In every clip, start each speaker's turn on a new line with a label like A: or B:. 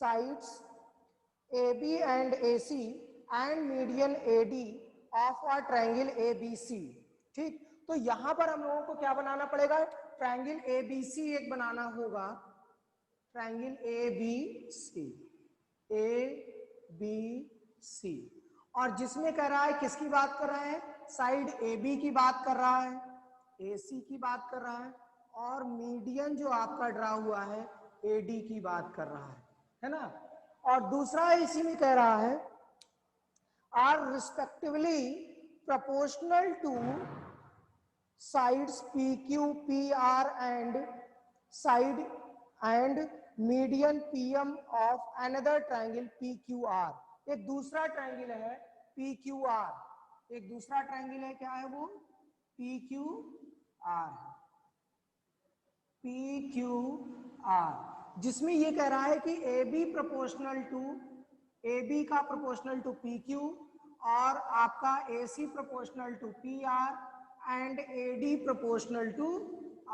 A: sides AB and AC and median AD of a triangle ABC। ठीक, तो यहां पर हम लोगों को क्या बनाना पड़ेगा, ट्रायंगल ABC एक बनाना होगा, ट्रायंगल ABC और जिसमें कह रहा है, किसकी बात कर रहा है, साइड AB की बात कर रहा है, AC की बात कर रहा है, और मीडियन जो आपका ड्रा हुआ है AD की बात कर रहा है ना। और दूसरा इसी में कह रहा है are respectively proportional to sides PQ, PR and side and median PM of another triangle PQR। एक दूसरा ट्रायंगल है PQR, एक दूसरा ट्रायंगल है, क्या है वो, PQR, जिसमें ये कह रहा है कि AB का प्रोपोर्शनल टू PQ और आपका AC proportional to PR and AD proportional to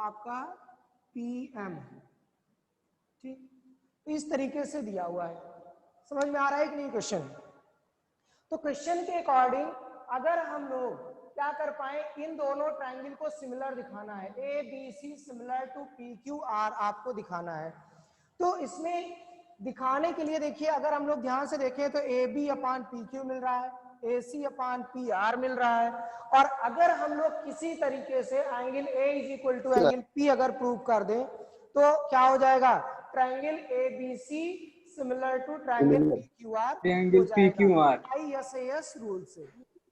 A: आपका PM। ठीक, इस तरीके से दिया हुआ है, समझ में आ रहा है कि नहीं क्वेश्चन। तो क्वेश्चन के अकॉर्डिंग अगर हम लोग क्या कर पाए, इन दोनों ट्रायंगल को सिमिलर दिखाना है, ABC सिमिलर टू PQR आपको दिखाना है। तो इसमें दिखाने के लिए देखिए, अगर हम लोग ध्यान से देखें तो AB अपान PQ मिल रहा है, AC अपान PR मिल रहा है, और अगर हम लोग किसी तरीके से angle A is equal to angle P अगर प्रूव कर दें तो क्या हो जाएगा, triangle ABC similar to triangle PQR ISAS rule से,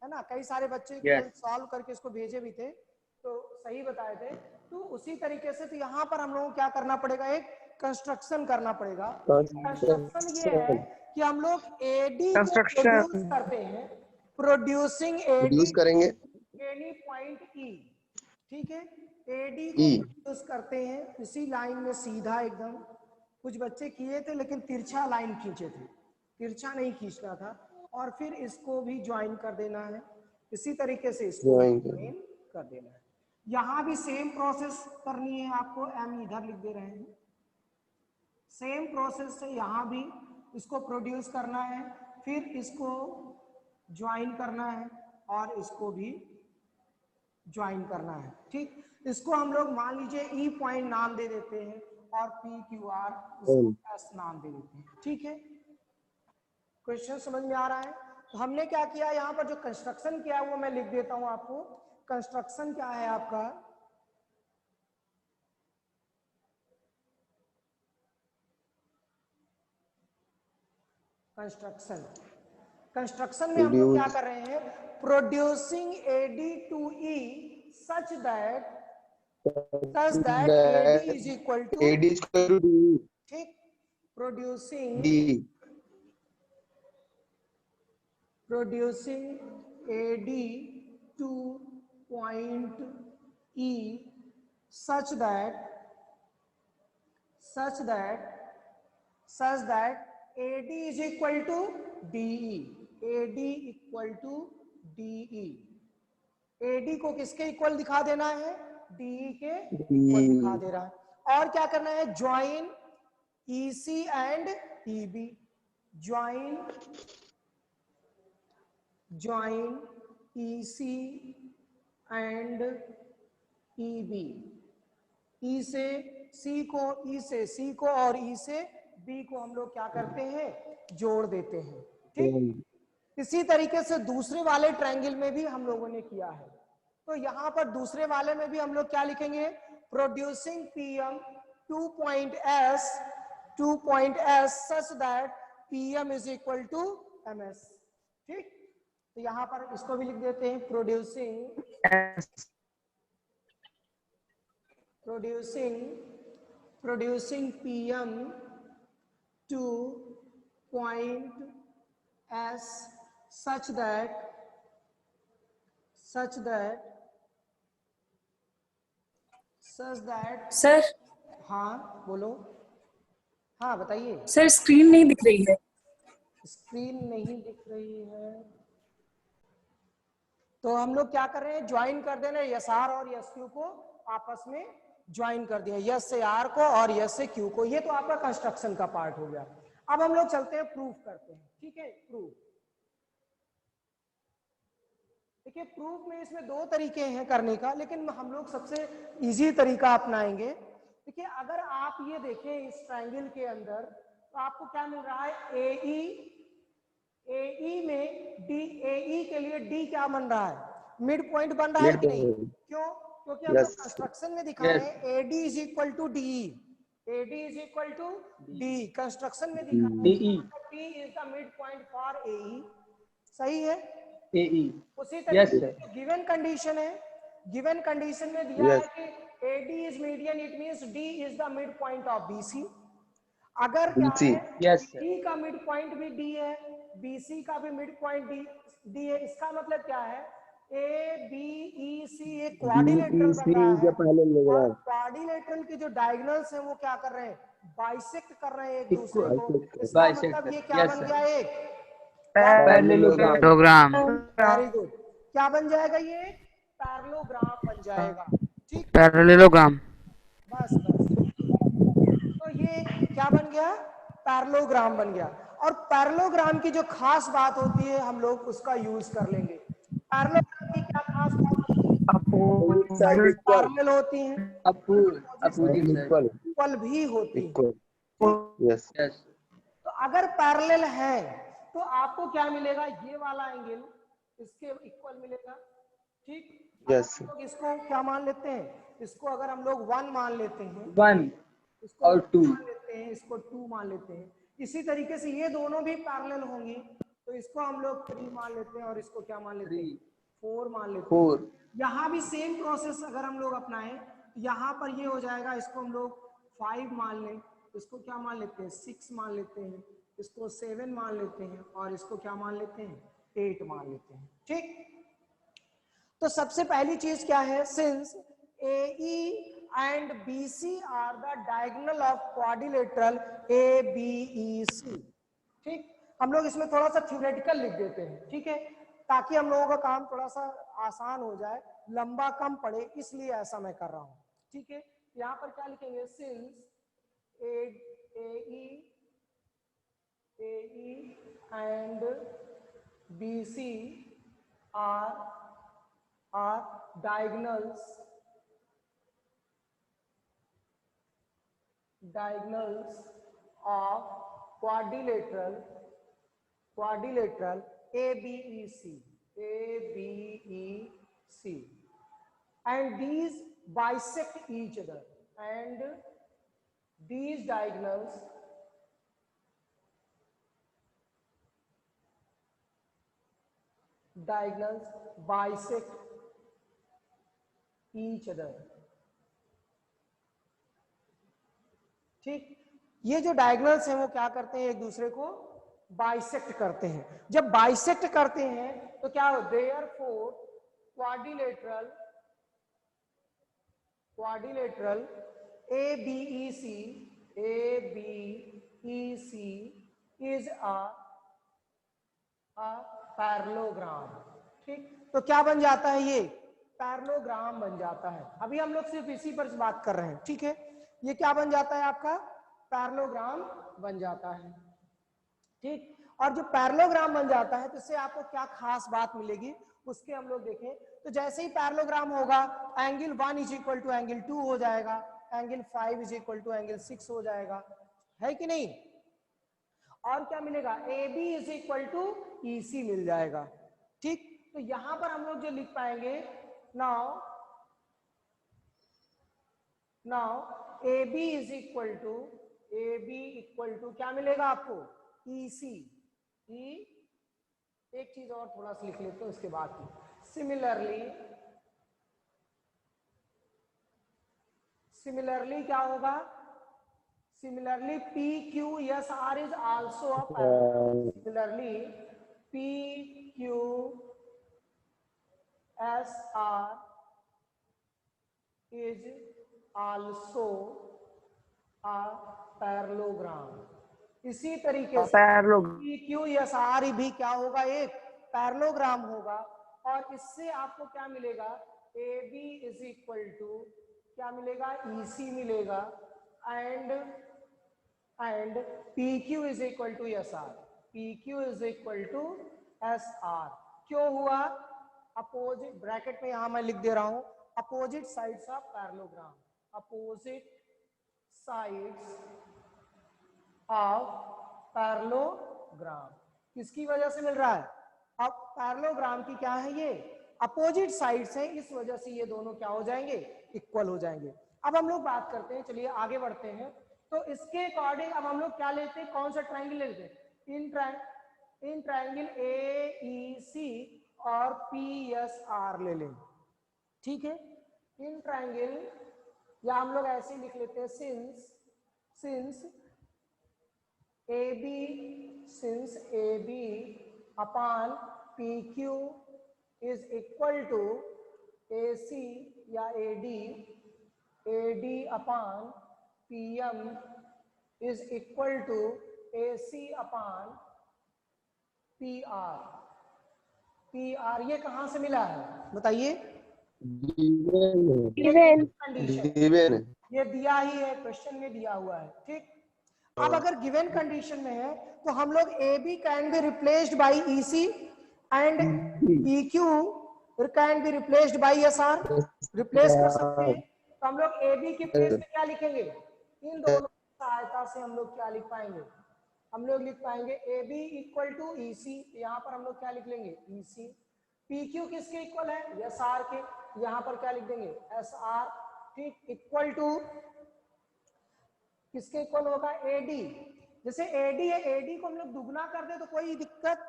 A: है ना। कई सारे बच्चे सॉल्व करके इसको भेजे भी थे, तो सही बताए थे। तो उसी तरीके से तो यहाँ पर हम लोगों को क्या करना पड़ेगा, एक कंस्ट्रक्शन करना पड़ेगा। कंस्ट्रक्शन ये है कि हम लोग AD को प्रोड्यूस करते हैं, प्रोड्यूसिंग AD
B: करेंगे
A: एनी पॉइंट E। ठीक है, AD को प्रोड्यूस करते हैं इसी लाइन में सीधा एकदम, कुछ बच्चे किए थे लेकिन तिरछा लाइन खींचे थे, तिरछा नहीं खींचना था, और फिर इसको भी ज्वाइन कर देना है, इसी तरीके से इसको ज्वाइन कर देना है। यहां भी सेम प्रोसेस करनी है आपको, M इधर लिख दे रहे हैं, सेम प्रोसेस से यहां भी इसको प्रोड्यूस करना है, फिर इसको ज्वाइन करना है और इसको भी ज्वाइन करना है। ठीक, इसको हम लोग मान लीजिए E पॉइंट नाम दे देते हैं और PQR इसको S नाम दे देते हैं। ठीक है, क्वेश्चन समझ में आ रहा है। तो हमने क्या किया, यहाँ पर जो कंस्ट्रक्शन किया है वो मैं लिख देता हूं आपको। कंस्ट्रक्शन क्या है आपका, कंस्ट्रक्शन में हम लोग क्या कर रहे हैं, producing AD to E such that AD is equal to D। ठीक, producing AD to point E such that AD is equal to DE, AD equal to DE। AD को किसके इक्वल दिखा देना है, DE के इक्वल दिखा दे रहा है। और क्या करना है, join EC and EB, join EC and EB। E से C को, E से C को और E से B को हम लोग क्या करते हैं, जोड़ देते हैं। ठीक, इसी तरीके से दूसरे वाले ट्रायंगल में भी हम लोगों ने किया है। तो यहां पर दूसरे वाले में भी हम लोग क्या लिखेंगे, producing PM to point S such that PM is equal to MS। ठीक, तो यहां पर इसको भी लिख देते हैं, producing PM to point S such that
C: sir,
A: हाँ बोलो, हाँ बताइए।
C: सर स्क्रीन नहीं दिख रही है।
A: स्क्रीन नहीं दिख रही है तो हम लोग क्या कर रहे हैं, ज्वाइन कर देना, SR और SQ को आपस में ज्वाइन कर दिया, S से R को और S से Q को। ये तो आपका कंस्ट्रक्शन का पार्ट हो गया। अब हम लोग चलते हैं प्रूफ करते हैं, ठीक है। प्रूफ, देखिए प्रूफ में इसमें दो तरीके हैं करने का, लेकिन हम लोग सबसे इजी तरीका अपनाएंगे। देखिए अगर आप ये देखें इस ट्रायंगल के अंदर, तो आपको क्या मिल रहा है, एई में डी, एई के लिए डी क्या बन रहा है, मिड पॉइंट बन रहा है कि नहीं? क्यों? क्योंकि हम लोग कंस्ट्रक्शन में दिखा रहे हैं AD is equal to D, AD is equal to D, construction में दिखा रहे हैं D is the mid point for AE, सही है।
B: AE,
A: उसी तरीके से गिवन कंडीशन है, गिवन कंडीशन में दिया है कि AD is median, it means D is the mid point of BC। अगर क्या है, BD का मिड पॉइंट भी D है, BC का भी मिड पॉइंट D है, इसका मतलब क्या है, ABEC एक क्वाड्रिलेटरल बन रहा है, और क्वाड्रिलेटरल के जो डायगोनल्स हैं वो क्या कर रहे हैं, बाइसेक्ट कर रहे हैं एक दूसरे को। इसका मतलब ये क्या बन गया, एक
B: पैरेललोग्राम।
A: वेरी गुड, क्या बन जाएगा, ये पैरेललोग्राम बन जाएगा, ठीक,
B: पैरेललोग्राम।
A: बस बस, तो ये क्या बन गया, पैरेललोग्राम बन गया। और पैरेललोग्राम की जो खास बात होती है हम लोग उसका यूज कर लेंगे। पैरेललोग्राम की क्या खास बात होती है, पैरेलल होती हैं, इक्वल भी होती है। तो अगर पैरेलल है तो आपको क्या मिलेगा, ये वाला एंगल इसके इक्वल मिलेगा, ठीक। हम लोग इसको क्या मान लेते हैं, इसको अगर हम लोग 1 मान लेते हैं,
B: 1
A: इसको
B: और 2
A: मान लेते हैं, इसको 2 मान लेते हैं। इसी तरीके से ये दोनों भी पैरेलल होंगी, तो इसको हम लोग 3 मान लेते हैं और इसको क्या मान लेते हैं, 4 मान लेते हैं। यहाँ भी सेम प्रोसेस अगर हम लोग अपनाएं, यहाँ पर ये हो जाएगा, इसको हम लोग 5 मान लें, इसको क्या मान लेते हैं, 6 मान लेते हैं, इसको 7 मान लेते हैं, और इसको क्या मान लेते हैं, 8 मान लेते हैं, ठीक। तो सबसे पहली चीज क्या है, since AE and BC are the diagonal of quadrilateral ABEC, ठीक। हम लोग इसमें थोड़ा सा थ्योरेटिकल लिख देते हैं, ठीक है, ताकि हम लोगों का काम थोड़ा सा आसान हो जाए, लंबा कम पड़े, इसलिए ऐसा मैं कर रहा हूं, ठीक है। यहाँ पर क्या लिखेंगे, since AE and BC are diagonals of quadrilateral ABEC, and these bisect each other, and these diagonals bisect each other, ठीक। ये जो डायगोनल्स हैं वो क्या करते हैं, एक दूसरे को बाइसेक्ट करते हैं। जब बाइसेक्ट करते हैं तो क्या हो, therefore quadrilateral ABEC is a parallelogram, ठीक। तो क्या बन जाता है, ये पैरेललोग्राम बन जाता है। अभी हम लोग सिर्फ इसी पर बात कर रहे हैं, ठीक है। ये क्या बन जाता है, आपका पैरेललोग्राम बन जाता है, ठीक। और जो पैरेललोग्राम बन जाता है तो इससे आपको क्या खास बात मिलेगी, उसके हम लोग देखें। तो जैसे ही पैरेललोग्राम होगा, angle 1 is equal to angle 2 हो जाएगा, angle 5 is equal to angle 6 हो जाएगा, है कि नहीं। और क्या मिलेगा, AB is equal to EC मिल जाएगा, ठीक। तो यहां पर हम लोग जो लिख पाएंगे, now AB is equal to क्या मिलेगा आपको, EC। एक चीज और थोड़ा सा लिख लेते हैं उसके बाद की, सिमिलरली क्या होगा, similarly PQSR is also a parallel. Similarly, PQSR is also a parallelogram. इसी तरीके से PQSR भी क्या होगा, एक पैरेललोग्राम होगा। और इससे आपको क्या मिलेगा, AB इज इक्वल टू क्या मिलेगा, EC मिलेगा, and P Q is equal to S R, P Q is equal to S R. क्यों हुआ? अपोजिट ब्रैकेट में यहां मैं लिख दे रहा हूं opposite sides of parallelogram, opposite sides of parallelogram. किसकी वजह से मिल रहा है? अब पैरेललोग्राम की क्या है, ये अपोजिट साइड्स हैं, इस वजह से ये दोनों क्या हो जाएंगे, इक्वल हो जाएंगे। अब हम लोग बात करते हैं, चलिए आगे बढ़ते हैं। तो इसके अकॉर्डिंग अब हम लोग क्या लेते हैं, कौन सा ट्रायंगल लेते हैं? इन ट्रायंगल ए ई सी और पी एस आर ले लें, ठीक है। इन ट्रायंगल, या हम लोग ऐसे लिख लेते हैं since A B upon P Q is equal to A C या A D upon P M is equal to A C upon P R. ये कहां से मिला है बताइए?
B: गिवन
A: ये दिया ही है, क्वेश्चन में दिया हुआ है, ठीक। अब अगर गिवन कंडीशन में है तो हम लोग A B can be replaced by E C and P Q can be replaced by S R, replace कर सकते हैं। तो हम लोग ए बी की प्लेस में क्या लिखेंगे? इन दोनों की सहायता से हम लोग क्या लिख पाएंगे? हम लोग लिख पाएंगे ए बी इक्वल टू ई सी, यहाँ पर हम लोग क्या लिख लेंगे? ई सी। पी क्यू किसके इक्वल है? एस आर के, यहाँ पर क्या लिख देंगे? एस आर, ठीक। इक्वल टू किसके इक्वल होगा? एडी। जैसे एडी है, एडी को हम लोग दुगना कर दे तो कोई दिक्कत,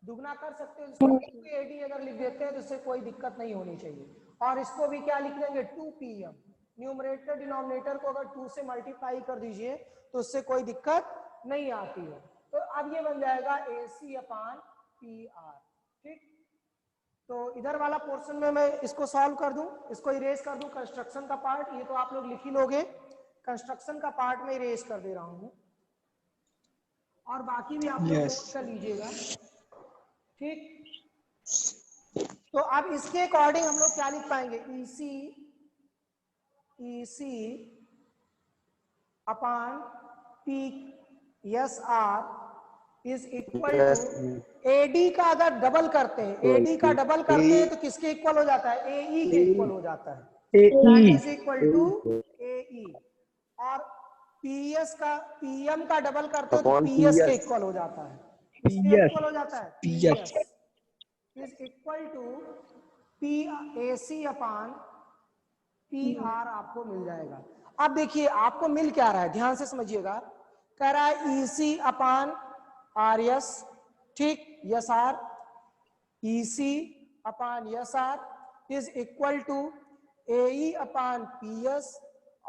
A: दुगना कर सकते हैं, एडी अगर लिख देते हैं तो इससे कोई दिक्कत नहीं होनी चाहिए। और इसको भी क्या लिख देंगे? 2pm। न्यूमरेटर डिनोमिनेटर को अगर 2 से मल्टीप्लाई कर दीजिए तो उससे कोई दिक्कत नहीं आती है। तो अब ये बन जाएगा AC अपान PR, ठीक। तो इधर वाला पोर्शन में मैं इसको सॉल्व कर दूं, इसको इरेज कर दूं, कंस्ट्रक्शन का पार्ट ये तो आप लोग लिख ही लोगे, कंस्ट्रक्शन का पार्ट में इरेज कर दे रहा हूं और बाकी भी आप लोग नोट कर लीजिएगा, ठीक। तो अब इसके अकॉर्डिंग हम लोग क्या लिख पाएंगे? EC upon PSR is equal to AD का अगर डबल करते हैं, AD का डबल करते हैं तो किसके इक्वल हो जाता है? AE के इक्वल हो जाता है, that is equal to AE। और PS का PM का डबल करते हो तो PS के इक्वल हो जाता है, किसके इक्वल हो जाता है? PS is equal to AC upon PR आपको मिल जाएगा। अब देखिए आपको मिल क्या रहा है, ध्यान से समझिएगा। कह रहा है EC अपान RS, ठीक, SR, EC upon SR is equal to AE upon PS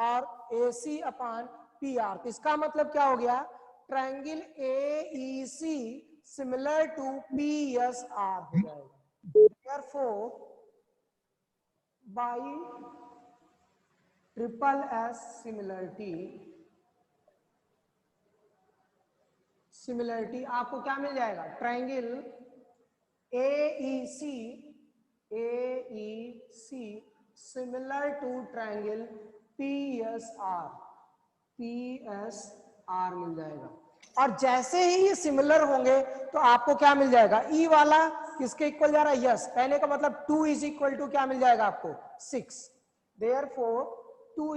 A: और AC अपान PR। तो इसका मतलब क्या हो गया? Triangle AEC similar to PSR हो जाएगा। Therefore, by triple S similarity आपको क्या मिल जाएगा? Triangle AEC similar to triangle PSR मिल जाएगा। और जैसे ही ये सिमिलर होंगे तो आपको क्या मिल जाएगा? E वाला किसके इक्वल जा रहा है? यस, कहने का मतलब 2 इज इक्वल टू क्या मिल जाएगा आपको? 6। Therefore 2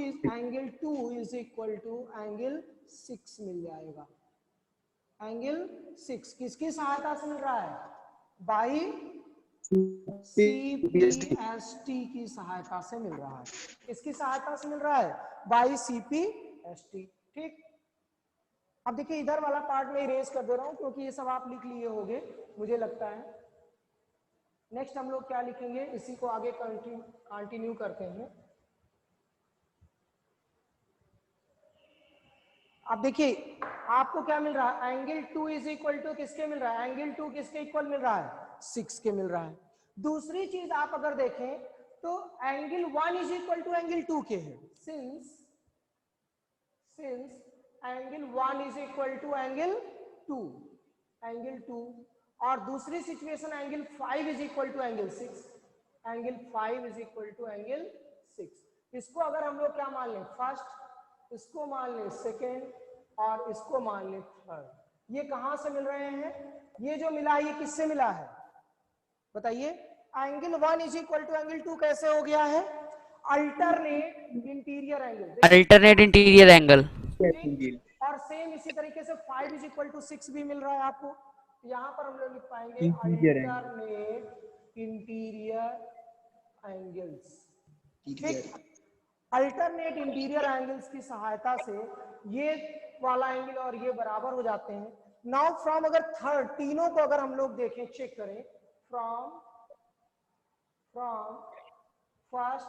A: is equal to angle 6 मिल जाएगा। एंगल 6 किसकी सहायता से मिल रहा है? बाई CPST की सहायता से मिल रहा है। किसकी सहायता से मिल रहा है? बाई CPST, ठीक। अब देखिए इधर वाला पार्ट में इरेज कर दे रहा हूं क्योंकि ये सब आप लिख लिए होंगे मुझे लगता है। नेक्स्ट हम लोग क्या लिखेंगे, इसी को आगे कंटिन्यू करते हैं। अब देखिए आपको क्या मिल रहा है? एंगल 2 इज इक्वल टू किसके मिल रहा है? एंगल 2 किसके इक्वल मिल रहा है? 6 के मिल रहा है। दूसरी चीज आप अगर देखें तो angle 1 is equal to angle 2 के है, since angle 1 is equal to angle 2 और दूसरी situation angle 5 is equal to angle 6, angle 5 is equal to angle 6। इसको अगर हम लोग क्या मान लें? फर्स्ट, इसको मान लें सेकेंड, और इसको मान ले थर्ड। ये कहां से मिल रहे हैं? ये जो मिला है ये किससे मिला है बताइए? Angle 1 is equal to angle 2 कैसे हो गया है? Alternate interior angle.
D: Alternate interior angle.
A: और सेम इसी तरीके से 5 इज इक्वल टू 6 भी मिल रहा है आपको। यहाँ पर हम लोग लिख पाएंगे अल्टरनेट इंटीरियर एंगल्स। ठीक, अल्टरनेट इंटीरियर एंगल्स की सहायता से ये वाला एंगल और ये बराबर हो जाते हैं। नाउ फ्रॉम, अगर थर्ड, तीनों को अगर हम लोग देखें, चेक करें, from first,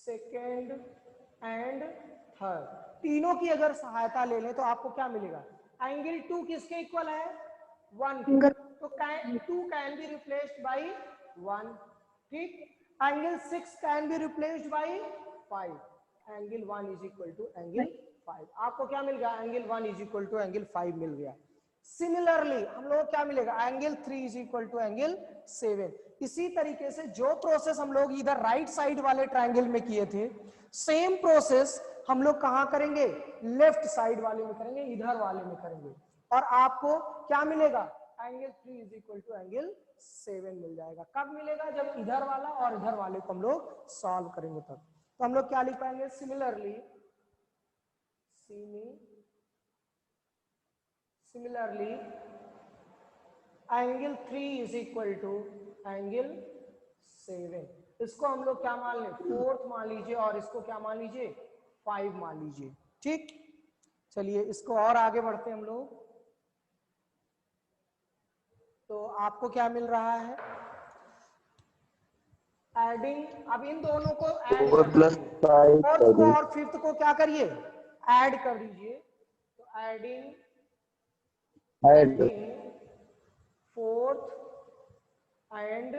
A: second and third, तीनों की अगर सहायता ले लें तो आपको क्या मिलेगा? एंगल 2 किसके इक्वल है? 1 के। तो 2 कैन बी रिप्लेस्ड बाय 1। ठीक, angle 6 can be replaced by 5। Angle 1 is equal to angle 5। आपको क्या मिल गया? Angle 1 is equal to angle 5 मिल गया। सिमिलरली हम लोग क्या मिलेगा? Angle 3 is equal to angle 7। इसी तरीके से जो प्रोसेस हम लोग इधर राइट साइड वाले ट्रायंगल में किए थे, सेम प्रोसेस हम लोग कहां करेंगे? लेफ्ट साइड वाले में करेंगे, इधर वाले में करेंगे। और आपको क्या मिलेगा? Angle 3 is equal to angle 7 मिल जाएगा। कब मिलेगा? जब इधर वाला और इधर वाले को हम लोग सॉल्व करेंगे तब। तो हम लोग क्या लिख पाएंगे? Similarly angle 3 is equal to angle 7। इसको हम लोग क्या मान लें? 4th मान लीजिए, और इसको क्या मान लीजिए? 5 मान लीजिए। ठीक, चलिए इसको और आगे बढ़ते हैं हम लोग। तो आपको क्या मिल रहा है? एडिंग, अब इन दोनों को ऐड
B: 4 प्लस 5
A: फोर्थ को और फिफ्थ को क्या करिए? ऐड कर दीजिए। तो एडिंग फोर्थ एंड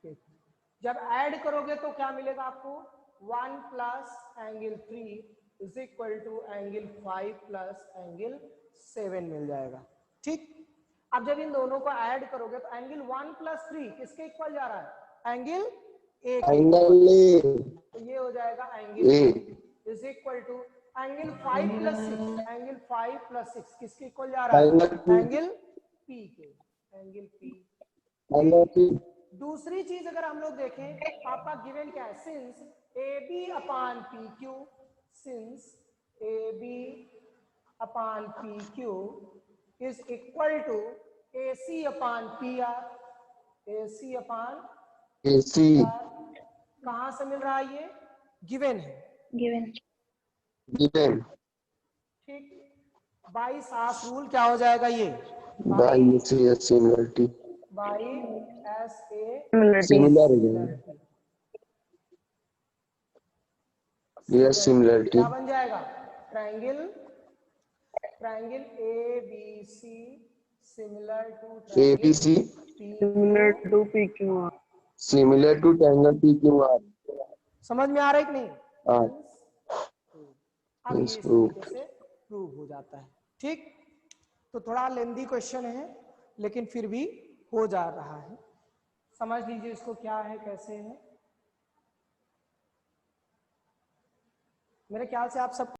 A: फिफ्थ, जब ऐड करोगे तो क्या मिलेगा आपको? 1 plus angle 3 is equal to angle 5 plus angle 7 मिल जाएगा। ठीक, अब जब इन दोनों को ऐड करोगे तो एंगल 1 प्लस 3 किसके इक्वल जा रहा है? एंगल ए के इक्वल। तो ये हो जाएगा angle A is equal to angle 5 plus 6। Angle 5 plus 6 किसके इक्वल जा रहा है? एंगल पी के। Angle P. दूसरी चीज अगर हम लोग देखें, आपका गिवन क्या है? Since A B upon P Q, since A B upon P Q is equal to A C upon P R. A C upon
B: AC
A: कहां से मिल रहा है? ये गिवन है।
B: given
A: ठीक, बाई सास रूल क्या हो जाएगा? ये
B: by AC similarity
A: by S A
B: similarity yes similarity
A: क्या बन जाएगा? Triangle A B C similar to
B: ABC
A: PQ।
B: similar to triangle PQR।
A: समझ में आ रहा है कि नहीं?
B: हाँ,
A: अब ये इस तरीके से प्रूव हो जाता है। ठीक, तो थोड़ा लेंदी क्वेश्चन है लेकिन फिर भी हो जा रहा है। समझ लीजिए इसको क्या है, कैसे है। मेरे ख्याल से आप सबको